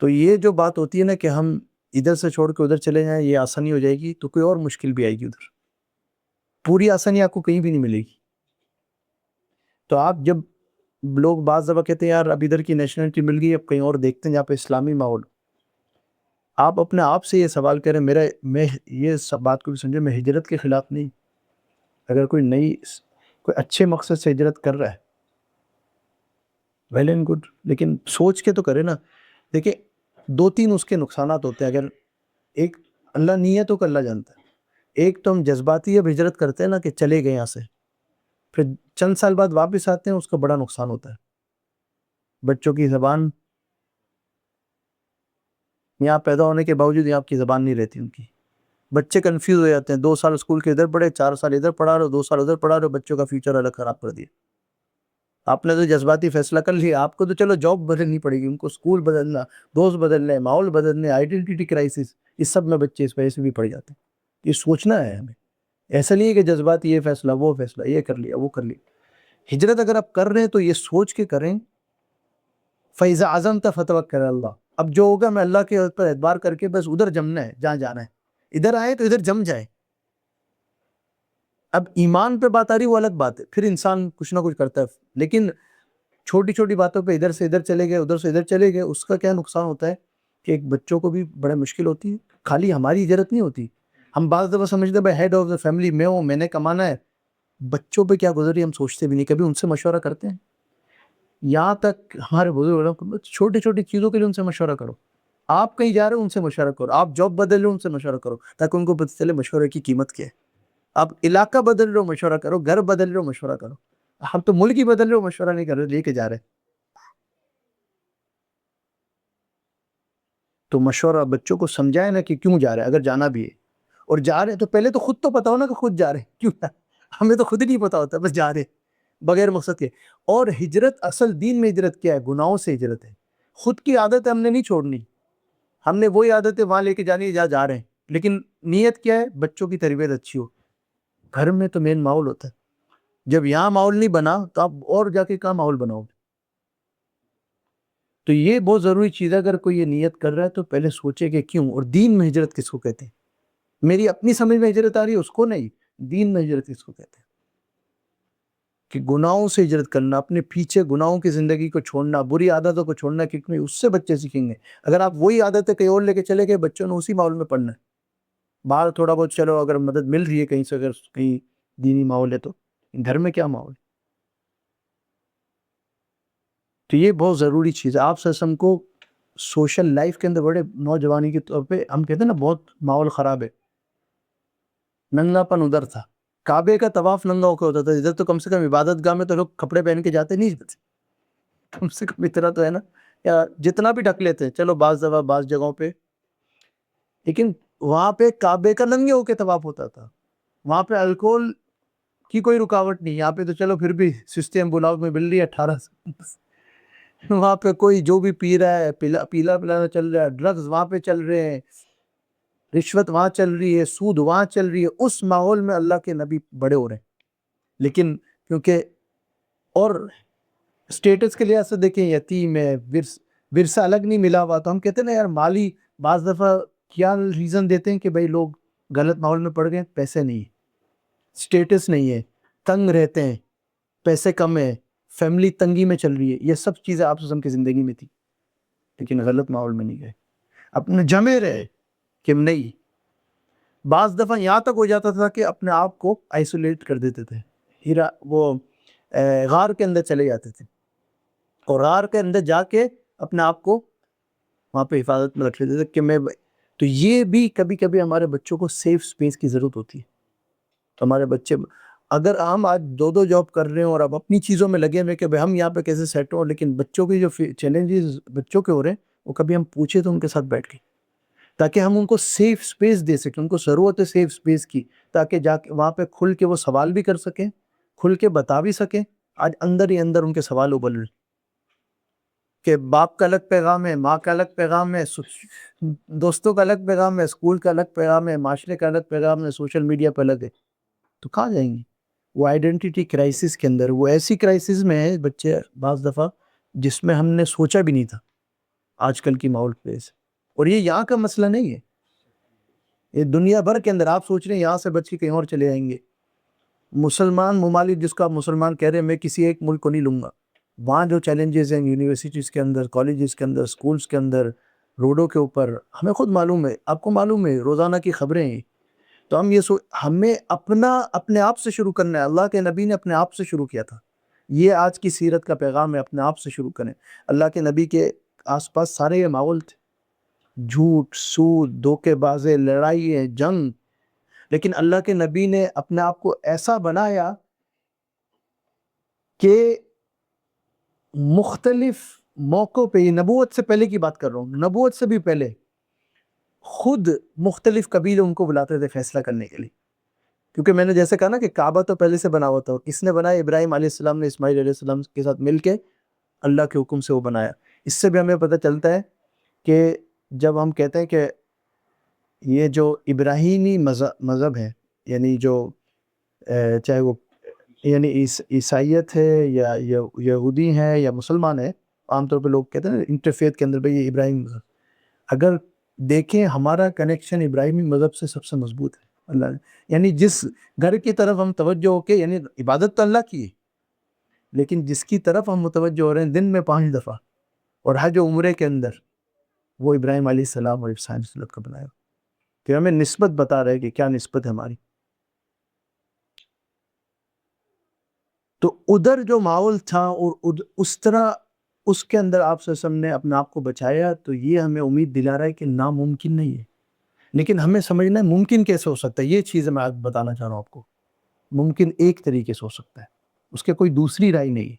تو یہ جو بات ہوتی ہے نا کہ ہم ادھر سے چھوڑ کے ادھر چلے جائیں، یہ آسانی ہو جائے گی، تو کوئی اور مشکل بھی آئے گی ادھر. پوری آسانی آپ کو کہیں بھی نہیں ملے گی. تو آپ جب لوگ بعض دفعہ کہتے ہیں یار اب ادھر کی نیشنلٹی مل گئی، اب کہیں اور دیکھتے ہیں جہاں پہ اسلامی ماحول. آپ اپنے آپ سے یہ سوال کریں، میں یہ سب بات کو بھی سمجھے، میں ہجرت کے خلاف نہیں. اگر کوئی اچھے مقصد سے ہجرت کر رہا ہے، ویل اینڈ گڈ، لیکن سوچ کے تو کرے نا. دیکھیں، 2 3 اس کے نقصانات ہوتے ہیں. اگر ایک، اللہ نیتوں کو اللہ جانتا ہے. ایک تو ہم جذباتی اب ہجرت کرتے ہیں نا کہ چلے گئے یہاں سے، پھر چند سال بعد واپس آتے ہیں، اس کا بڑا نقصان ہوتا ہے. بچوں کی زبان، یہاں پیدا ہونے کے باوجود یہاں کی زبان نہیں رہتی ان کی. بچے کنفیوز ہو جاتے ہیں، 2 سال اسکول کے ادھر پڑھے، 4 سال ادھر پڑھا رہے ہو، 2 سال ادھر پڑھا رہے ہو، بچوں کا فیوچر الگ خراب کر دیا. آپ نے تو جذباتی فیصلہ کر لیا، آپ کو تو چلو جاب بدلنی پڑے گی، ان کو اسکول بدلنا، دوست بدلنے، ماحول بدلنے، آئیڈینٹی کرائسس، اس سب میں بچے اس وجہ سے بھی پڑ جاتے ہیں. یہ سوچنا ہے ہمیں، ایسا نہیں ہے کہ جذباتی یہ فیصلہ، وہ فیصلہ، یہ کر لیا، وہ کر لیا. ہجرت اگر آپ کر رہے ہیں تو یہ سوچ کے کریں. فَإِذَا عَزَمْتَ فَتَوَكَّلْ عَلَى اللَّهِ. اب جو ہوگا میں اللہ کے پر اعتبار کر کے بس ادھر جمنا ہے جہاں جانا ہے. ادھر آئے تو ادھر جم جائے. اب ایمان پہ بات آ رہی، وہ الگ بات ہے، پھر انسان کچھ نہ کچھ کرتا ہے. لیکن چھوٹی چھوٹی باتوں پہ ادھر سے ادھر چلے گئے، ادھر سے ادھر چلے گئے، اس کا کیا نقصان ہوتا ہے کہ ایک بچوں کو بھی بڑا مشکل ہوتی ہے. خالی ہماری ہجرت نہیں ہوتی. ہم بعض دفعہ سمجھتے ہیں بھائی ہیڈ آف دا فیملی میں ہوں، میں نے کمانا ہے. بچوں پہ کیا گزری ہم سوچتے بھی نہیں، کبھی ان سے مشورہ کرتے ہیں. یہاں تک ہمارے بزرگ، چھوٹی چھوٹی چیزوں کے لیے ان سے مشورہ کرو. آپ کہیں جا رہے ہو، ان سے مشورہ کرو. آپ جاب بدل رہے ہو، ان سے مشورہ کرو، تاکہ ان کو پتہ چلے مشورے کی قیمت کیا ہے. آپ علاقہ بدل رہے ہو، مشورہ کرو. گھر بدل رہے ہو، مشورہ کرو. ہم تو ملک ہی بدل رہے ہو، مشورہ نہیں کر رہے، لے کے جا رہے. تو مشورہ بچوں کو سمجھائے نا کہ کیوں جا رہے ہیں، اگر جانا بھی ہے اور جا رہے ہیں تو پہلے تو خود تو پتا ہو نا کہ خود جا رہے ہیں کیوں. ہمیں تو خود ہی نہیں پتا ہوتا، بس جا رہے بغیر مقصد کے. اور ہجرت، اصل دین میں ہجرت کیا ہے؟ گناہوں سے ہجرت ہے. خود کی عادت ہم نے نہیں چھوڑنی، ہم نے وہی عادتیں وہاں لے کے جانی ہے جہاں جا رہے ہیں. لیکن نیت کیا ہے؟ بچوں کی تربیت اچھی ہو. گھر میں تو مین ماحول ہوتا ہے. جب یہاں ماحول نہیں بنا تو آپ اور جا کے کہاں ماحول بناؤ گے؟ تو یہ بہت ضروری چیز ہے. اگر کوئی یہ نیت کر رہا ہے تو پہلے سوچے کہ کیوں، اور دین میں ہجرت کس کو کہتے ہیں. میری اپنی سمجھ میں ہجرت آ رہی ہے اس کو نہیں، دین میں ہجرت کس کو کہتے ہیں. کہ گناہوں سے ہجرت کرنا، اپنے پیچھے گناہوں کی زندگی کو چھوڑنا، بری عادتوں کو چھوڑنا، کیونکہ اس سے بچے سیکھیں گے. اگر آپ وہی عادتیں کہیں اور لے کے چلے گئے، بچوں نے اسی ماحول میں پڑھنا ہے. باہر تھوڑا بہت چلو اگر مدد مل رہی ہے کہیں سے، اگر کہیں دینی ماحول ہے، تو گھر میں کیا ماحول. تو یہ بہت ضروری چیز ہے. آپ سے ہم کو سوشل لائف کے اندر بڑے نوجوانی کے طور پہ ہم کہتے ہیں نا بہت ماحول خراب ہے. ننگا پن ادھر تھا. کعبے کا طواف ننگا ہو کے ہوتا تھا. ادھر تو کم سے کم عبادت گاہ میں تو لوگ کپڑے پہن کے جاتے نہیں جاتے، کم سے کم اتنا تو ہے نا، یا جتنا بھی ڈھک لیتے ہیں چلو بعض دفعہ بعض جگہوں پہ. لیکن وہاں پہ کعبے کا ننگے ہو کے طواف ہوتا تھا. وہاں پہ الکوہل کی کوئی رکاوٹ نہیں. یہاں پہ تو چلو پھر بھی سسٹم بلاؤ میں مل رہی ہے 18 سے. وہاں پہ کوئی جو بھی پی رہا ہے، پیلا پلانا چل رہا ہے، ڈرگز وہاں پہ چل رہے ہیں، رشوت وہاں چل رہی ہے، سود وہاں چل رہی ہے. اس ماحول میں اللہ کے نبی بڑے ہو رہے ہیں. لیکن کیونکہ اور اسٹیٹس کے لحاظ سے دیکھیں یتیم ہے، ورثہ الگ نہیں ملا ہوا، تو ہم کہتے ہیں نا یار مالی بعض دفعہ کیا ریزن دیتے ہیں کہ بھائی لوگ غلط ماحول میں پڑ گئے، پیسے نہیں، اسٹیٹس نہیں ہے، تنگ رہتے ہیں، پیسے کم ہے، فیملی تنگی میں چل رہی ہے، یہ سب چیزیں آپ وسلم کی زندگی میں تھی، لیکن غلط ماحول میں نہیں گئے، اپنے جمے رہے کہ نہیں. بعض دفعہ یہاں تک ہو جاتا تھا کہ اپنے آپ کو آئسولیٹ کر دیتے تھے، وہ غار کے اندر چلے جاتے تھے اور غار کے اندر جا کے اپنے آپ کو وہاں پہ حفاظت میں رکھ لیتے تھے کہ میں. تو یہ بھی کبھی کبھی ہمارے بچوں کو سیف سپیس کی ضرورت ہوتی ہے. تو ہمارے بچے اگر ہم آج دو جاب کر رہے ہیں اور اب اپنی چیزوں میں لگے ہوئے کہ ہم یہاں پہ کیسے سیٹ ہوں، لیکن بچوں کے جو چیلنجز بچوں کے ہو رہے ہیں وہ کبھی ہم پوچھے تو ان کے ساتھ بیٹھ کے، تاکہ ہم ان کو سیف سپیس دے سکیں. ان کو ضرورت ہے سیف سپیس کی، تاکہ جا کے وہاں پہ کھل کے وہ سوال بھی کر سکیں، کھل کے بتا بھی سکیں. آج اندر ہی اندر ان کے سوال ابل رہے کہ باپ کا الگ پیغام ہے، ماں کا الگ پیغام ہے، دوستوں کا الگ پیغام ہے، اسکول کا الگ پیغام ہے، معاشرے کا الگ پیغام ہے، سوشل میڈیا پہ الگ ہے. تو کہاں جائیں گے؟ وہ آئیڈینٹی کرائسس کے اندر، وہ ایسی کرائسس میں ہے بچے بعض دفعہ جس میں ہم نے سوچا بھی نہیں تھا آج کل کی ماحول پہ. اور یہ یہاں کا مسئلہ نہیں ہے، یہ دنیا بھر کے اندر. آپ سوچ رہے ہیں یہاں سے بچ کے کہیں اور چلے جائیں گے. مسلمان ممالک جس کو آپ مسلمان کہہ رہے ہیں، میں کسی ایک ملک کو نہیں لوں گا، وہاں جو چیلنجز ہیں یونیورسٹیز کے اندر، کالجز کے اندر، سکولز کے اندر، روڈوں کے اوپر، ہمیں خود معلوم ہے، آپ کو معلوم ہے، روزانہ کی خبریں ہیں. تو ہم ہمیں اپنے آپ سے شروع کرنا ہے. اللہ کے نبی نے اپنے آپ سے شروع کیا تھا. یہ آج کی سیرت کا پیغام ہے، اپنے آپ سے شروع کریں. اللہ کے نبی کے آس پاس سارے یہ ماحول تھے، جھوٹ، سود، دھوکے بازی، لڑائی ہے، جنگ. لیکن اللہ کے نبی نے اپنے آپ کو ایسا بنایا کہ مختلف موقعوں پہ، یہ نبوت سے پہلے کی بات کر رہا ہوں، نبوت سے بھی پہلے خود مختلف قبیلے ان کو بلاتے تھے فیصلہ کرنے کے لیے. کیونکہ میں نے جیسے کہا نا کہ کعبہ تو پہلے سے بنا ہوا تھا، کس نے بنایا؟ ابراہیم علیہ السلام نے اسماعیل علیہ السلام کے ساتھ مل کے اللہ کے حکم سے وہ بنایا. اس سے بھی ہمیں پتہ چلتا ہے کہ جب ہم کہتے ہیں کہ یہ جو ابراہیمی مذہب ہے، یعنی جو چاہے وہ یعنی عیسائیت ہے یا یہودی ہیں یا مسلمان ہے، عام طور پہ لوگ کہتے ہیں انٹرفیت کے اندر بھئی یہ ابراہیم مذہب. اگر دیکھیں ہمارا کنیکشن ابراہیمی مذہب سے سب سے مضبوط ہے. اللہ یعنی جس گھر کی طرف ہم توجہ ہو کے، یعنی عبادت تو اللہ کی ہے، لیکن جس کی طرف ہم متوجہ ہو رہے ہیں دن میں 5 دفعہ اور حج و عمرے کے اندر، وہ ابراہیم علیہ السلام اور عیسیٰ علیہ السلام کا بنایا. کہ ہمیں نسبت بتا رہے کہ کیا نسبت ہے ہماری. تو ادھر جو ماحول تھا اور اس طرح اس کے اندر آپ صلی اللہ علیہ وسلم نے اپنے آپ کو بچایا، تو یہ ہمیں امید دلا رہا ہے کہ ناممکن نہیں ہے. لیکن ہمیں سمجھنا ہے ممکن کیسے ہو سکتا ہے. یہ چیز میں آج بتانا چاہ رہا ہوں آپ کو. ممکن ایک طریقے سے ہو سکتا ہے، اس کے کوئی دوسری رائے نہیں ہے.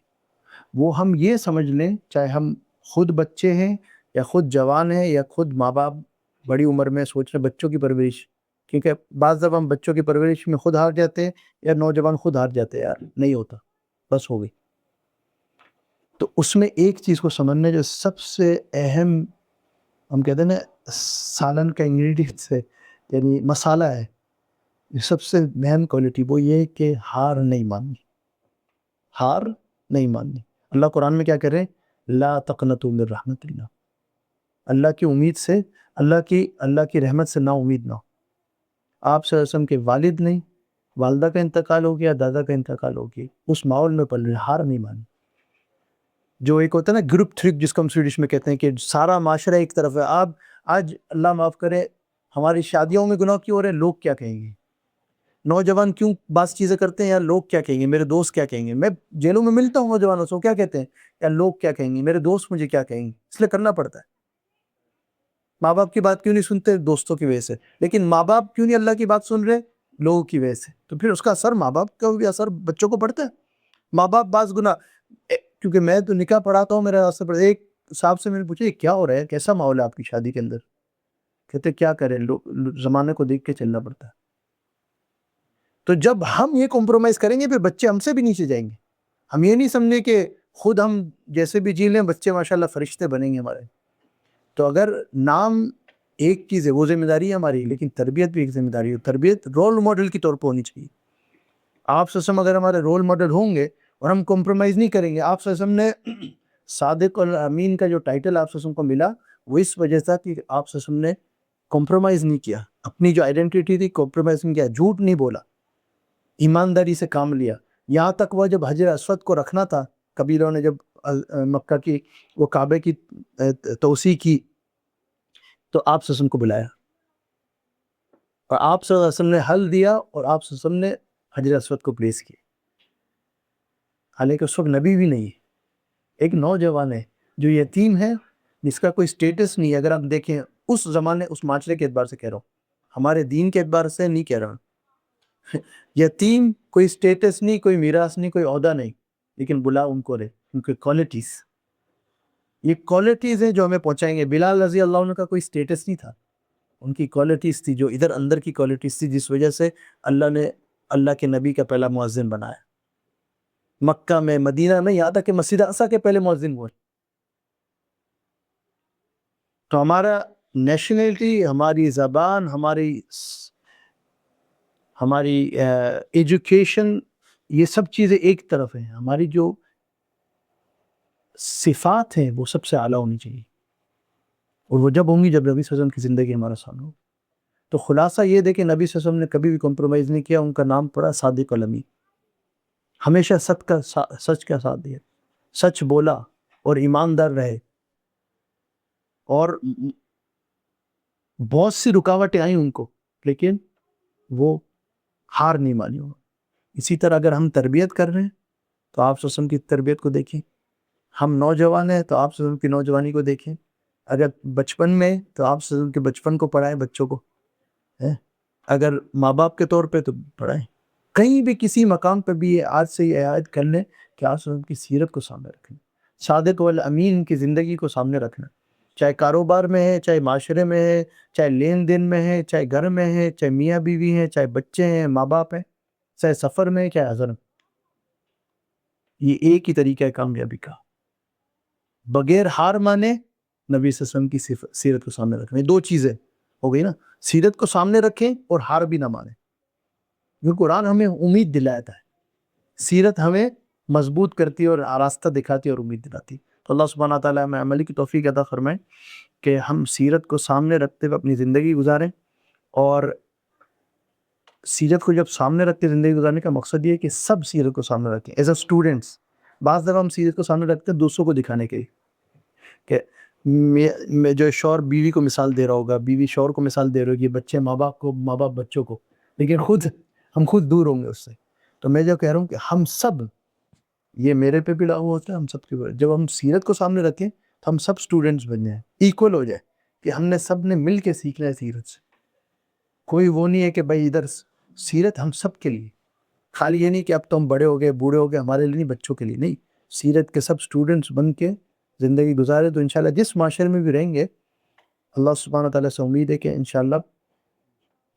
وہ ہم یہ سمجھ لیں، چاہے ہم خود بچے ہیں یا خود جوان ہیں یا خود ماں باپ بڑی عمر میں سوچ رہے بچوں کی پرورش. کیونکہ بعض جب ہم بچوں کی پرورش میں خود ہار جاتے ہیں یا نوجوان خود ہار جاتے ہیں، یار نہیں ہوتا، بس ہو گئی. تو اس میں ایک چیز کو سمجھنا جو سب سے اہم، ہم کہتے ہیں نا سالن کا انگریڈینٹس ہے، یعنی مسالہ ہے، سب سے اہم کوالٹی وہ یہ ہے کہ ہار نہیں ماننی. ہار نہیں ماننی. اللہ قرآن میں کیا کہہ رہے ہیں؟ لا تقنطوا من رحمت اللہ. اللہ کی امید سے، اللہ کی رحمت سے نا امید نہ ہو. آپ صلی اللہ علیہ وسلم کے والد نہیں، والدہ کا انتقال ہو گیا، دادا کا انتقال ہو گیا، اس ماحول میں پل رہے، ہار نہیں ماننی. جو ایک ہوتا ہے نا گروپ تھرک، جس کو ہم سویڈش میں کہتے ہیں، کہ سارا معاشرہ ایک طرف ہے. آپ آج اللہ معاف کرے ہماری شادیوں میں گناہ کیوں ہو رہے ہیں؟ لوگ کیا کہیں گے. نوجوان کیوں بعض چیزیں کرتے ہیں؟ یار لوگ کیا کہیں گے، میرے دوست کیا کہیں گے. میں جیلوں میں ملتا ہوں نوجوانوں سے، کیا کہتے ہیں؟ یار لوگ کیا کہیں گے، میرے دوست مجھے کیا کہیں گے. اس لیے کرنا پڑتا ہے. ماں باپ کی بات کیوں نہیں سنتے؟ دوستوں کی وجہ سے. لیکن ماں باپ کیوں نہیں اللہ کی بات سن رہے؟ لوگوں کی وجہ سے. تو پھر اس کا اثر ماں باپ کا بھی اثر بچوں کو پڑتا ہے. ماں باپ بعض گناہ، کیونکہ میں تو نکاح پڑھاتا ہوں، میرا اثر پڑتا ہے. ایک صاحب سے میں نے پوچھا یہ کیا ہو رہا ہے، کیسا ماحول ہے آپ کی شادی کے اندر؟ کہتے کیا کریں، زمانے کو دیکھ کے چلنا پڑتا ہے. تو جب ہم یہ کمپرومائز کریں گے پھر بچے ہم سے بھی نیچے جائیں گے. ہم یہ نہیں سمجھے کہ خود ہم جیسے بھی جی لیں، بچے ماشاءاللہ فرشتے بنیں گے ہمارے. تو اگر نام ایک چیز ہے، وہ ذمہ داری ہے ہماری، لیکن تربیت بھی ایک ذمہ داری ہے. تربیت رول ماڈل کی طور پر ہونی چاہیے. آپ صلی اللہ علیہ وسلم اگر ہمارے رول ماڈل ہوں گے اور ہم کمپرومائز نہیں کریں گے. آپ صلی اللہ علیہ وسلم نے صادق الامین کا جو ٹائٹل آپ صلی اللہ علیہ وسلم کو ملا وہ اس وجہ سے کہ آپ صلی اللہ علیہ وسلم نے کمپرومائز نہیں کیا, اپنی جو آئیڈینٹی تھی کمپرومائز نہیں کیا, جھوٹ نہیں بولا, ایمانداری سے کام لیا. یہاں تک وہ جب حجر اسود کو رکھنا تھا, قبیلوں نے جب مکہ کی وہ کعبے کی توسیع کی تو آپ صلی اللہ علیہ وسلم کو بلایا اور آپ صلی اللہ علیہ وسلم نے حل دیا اور آپ صلی اللہ علیہ وسلم نے حجر اسود کو پلیس کیا. حالانکہ اس وقت نبی بھی نہیں ہے, ایک نوجوان ہے جو یتیم ہے, جس کا کوئی سٹیٹس نہیں ہے. اگر آپ دیکھیں اس زمانے اس معاشرے کے اعتبار سے کہہ رہا ہوں, ہمارے دین کے اعتبار سے نہیں کہہ رہا ہوں. یتیم, کوئی سٹیٹس نہیں, کوئی میراث نہیں, کوئی عہدہ نہیں, لیکن بلا ان کو رہے, ان کے کوالٹیز, یہ کوالٹیز ہیں جو ہمیں پہنچائیں گے. بلال رضی اللہ عنہ کا کوئی سٹیٹس نہیں تھا, ان کی کوالٹیز تھی جو ادھر اندر کی کوالٹیز تھی, جس وجہ سے اللہ نے اللہ کے نبی کا پہلا مؤذن بنایا مکہ میں, مدینہ میں, یہاں تک کہ مسجد اقصی کے پہلے مؤذن ہوئے. تو ہمارا نیشنلٹی, ہماری زبان, ہماری ایجوکیشن, یہ سب چیزیں ایک طرف ہیں. ہماری جو صفات ہیں وہ سب سے اعلیٰ ہونی چاہیے, اور وہ جب ہوں گی جب نبی صلی اللہ علیہ وسلم کی زندگی ہمارا سامنے ہو. تو خلاصہ یہ دے کہ نبی صلی اللہ علیہ وسلم نے کبھی بھی کمپرومائز نہیں کیا. ان کا نام پڑا صادق الامین, ہمیشہ سچ کا ساتھ دیا, سچ بولا اور ایماندار رہے. اور بہت سی رکاوٹیں آئیں ان کو, لیکن وہ ہار نہیں مانی. اسی طرح اگر ہم تربیت کر رہے ہیں تو آپ صلی اللہ علیہ وسلم کی تربیت کو دیکھیں, ہم نوجوان ہیں تو آپ صلی اللہ علیہ وسلم کی نوجوانی کو دیکھیں, اگر بچپن میں تو آپ صلی اللہ علیہ وسلم کے بچپن کو پڑھائیں بچوں کو, اگر ماں باپ کے طور پہ تو پڑھائیں. کہیں بھی کسی مقام پہ بھی آج سے یہ عائد کر لیں کہ آپ صلی اللہ علیہ وسلم کی سیرت کو سامنے رکھیں, صادق والامین کی زندگی کو سامنے رکھنا, چاہے کاروبار میں ہے, چاہے معاشرے میں ہے, چاہے لین دین میں ہے, چاہے گھر میں ہے, چاہے میاں بیوی ہیں, چاہے بچے ہیں, ماں باپ ہیں, چاہے سفر میں ہے, چاہے حضر میں. یہ ایک ہی طریقہ ہے کامیابی کا, بغیر ہار مانے نبی صلی اللہ علیہ وسلم کی سیرت کو سامنے رکھنا. دو چیزیں ہو گئی نا, سیرت کو سامنے رکھیں اور ہار بھی نہ مانیں. کیونکہ قرآن ہمیں امید دلاتا ہے, سیرت ہمیں مضبوط کرتی ہے اور راستہ دکھاتی ہے اور امید دلاتی. تو اللہ سبحانہ تعالیٰ ہمیں عملی کی توفیق عطا فرمائے کہ ہم سیرت کو سامنے رکھتے ہوئے اپنی زندگی گزاریں. اور سیرت کو جب سامنے رکھتے زندگی گزارنے کا مقصد یہ ہے کہ سب سیرت کو سامنے رکھیں. ایز اے اسٹوڈنٹس بعض دفعہ ہم سیرت کو سامنے رکھتے ہیں دوسروں کو دکھانے کے لیے, کہ میں جو شوہر بیوی کو مثال دے رہا ہوگا, بیوی شوہر کو مثال دے رہی ہوگی, بچے ماں باپ کو, ماں باپ بچوں کو, لیکن ہم خود دور ہوں گے اس سے. تو میں جو کہہ رہا ہوں کہ ہم سب, یہ میرے پہ بھی لاگو ہوتا ہے, ہم سب کے اوپر, جب ہم سیرت کو سامنے رکھیں تو ہم سب اسٹوڈنٹس بن جائیں, ایکول ہو جائے, کہ ہم نے سب نے مل کے سیکھنا ہے سیرت سے. کوئی وہ نہیں ہے کہ بھائی ادھر, سیرت ہم سب کے لیے, خالی یہ نہیں کہ اب تو ہم بڑے ہو گئے, بوڑھے ہو گئے, ہمارے لیے نہیں, بچوں کے لیے نہیں. سیرت کے سب اسٹوڈنٹس بن کے زندگی گزارے تو انشاءاللہ جس معاشرے میں بھی رہیں گے, اللہ سبحانہ تعالیٰ سے امید ہے کہ انشاءاللہ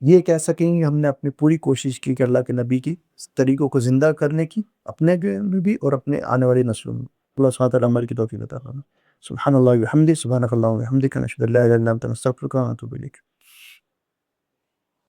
یہ کہہ سکیں گے ہم نے اپنی پوری کوشش کی کہ اللہ کے نبی کی طریقوں کو زندہ کرنے کی, اپنے میں بھی اور اپنے آنے والی نسلوں میں. اللہ سبحانہ تعالیٰ عمل کی توفیق عطا فرمائے. سبحان اللہ و بحمدہ, سبحانک اللہم و بحمدک, نشہد ان لا الہ الا انت, نستغفرک و نتوب الیک.